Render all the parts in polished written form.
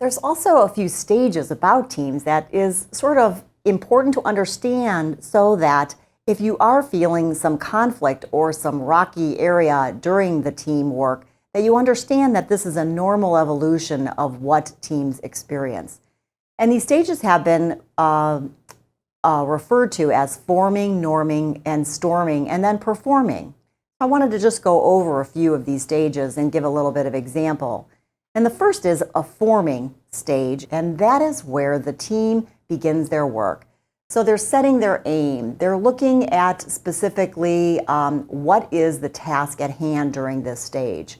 There's also a few stages about teams that is sort of important to understand so that if you are feeling some conflict or some rocky area during the teamwork, that you understand that this is a normal evolution of what teams experience. And these stages have been referred to as forming, norming, and storming, and then performing. I wanted to just go over a few of these stages and give a little bit of example. And the first is a forming stage, and that is where the team begins their work. So they're setting their aim. They're looking at specifically what is the task at hand during this stage.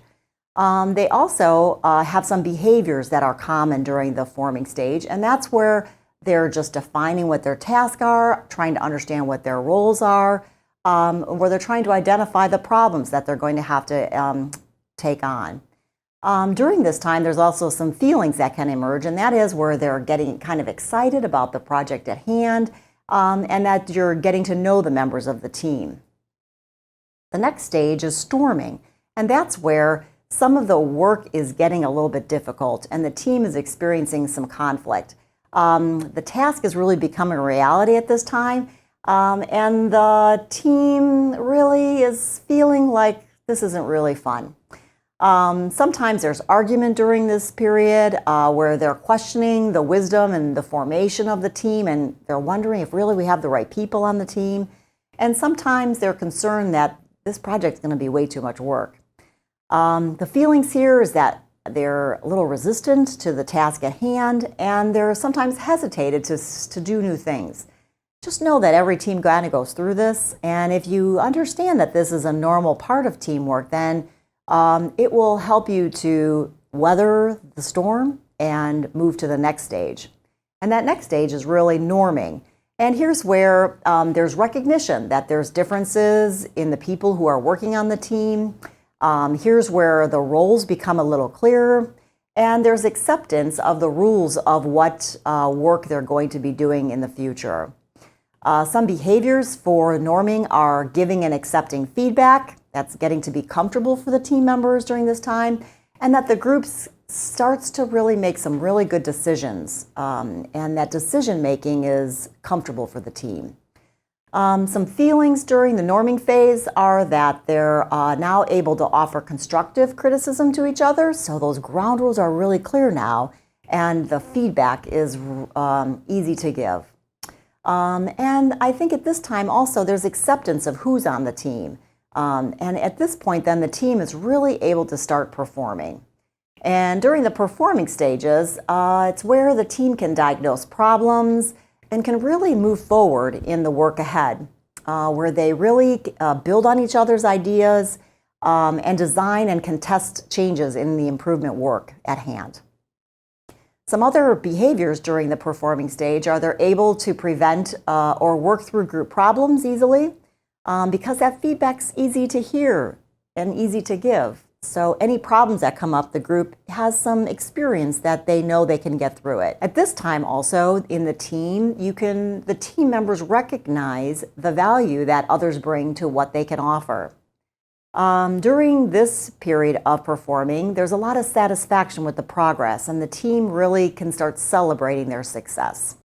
They also have some behaviors that are common during the forming stage, and that's where they're just defining what their tasks are, trying to understand what their roles are, where they're trying to identify the problems that they're going to have to take on. During this time, there's also some feelings that can emerge, and that is where they're getting kind of excited about the project at hand, and that you're getting to know the members of the team. The next stage is storming, and that's where some of the work is getting a little bit difficult, and the team is experiencing some conflict. The task is really becoming a reality at this time, and the team really is feeling like this isn't really fun. Sometimes there's argument during this period where they're questioning the wisdom and the formation of the team, and they're wondering if really we have the right people on the team. And sometimes they're concerned that this project's going to be way too much work. The feelings here is that they're a little resistant to the task at hand, and they're sometimes hesitated to do new things. Just know that every team kind of goes through this, and if you understand that this is a normal part of teamwork, then it will help you to weather the storm and move to the next stage. And that next stage is really norming. And here's where there's recognition that there's differences in the people who are working on the team. Here's where the roles become a little clearer. And there's acceptance of the rules of what work they're going to be doing in the future. Some behaviors for norming are giving and accepting feedback. That's getting to be comfortable for the team members during this time, and that the group starts to really make some really good decisions, and that decision making is comfortable for the team. Some feelings during the norming phase are that they're now able to offer constructive criticism to each other, so those ground rules are really clear now, and the feedback is easy to give. And I think at this time also there's acceptance of who's on the team. And at this point, then the team is really able to start performing. And during the performing stages, it's where the team can diagnose problems and can really move forward in the work ahead, where they really build on each other's ideas and design and contest changes in the improvement work at hand. Some other behaviors during the performing stage are they're able to prevent or work through group problems easily. Because that feedback's easy to hear and easy to give. So any problems that come up, the group has some experience that they know they can get through it. At this time also in the team, the team members recognize the value that others bring to what they can offer. During this period of performing, there's a lot of satisfaction with the progress, and the team really can start celebrating their success.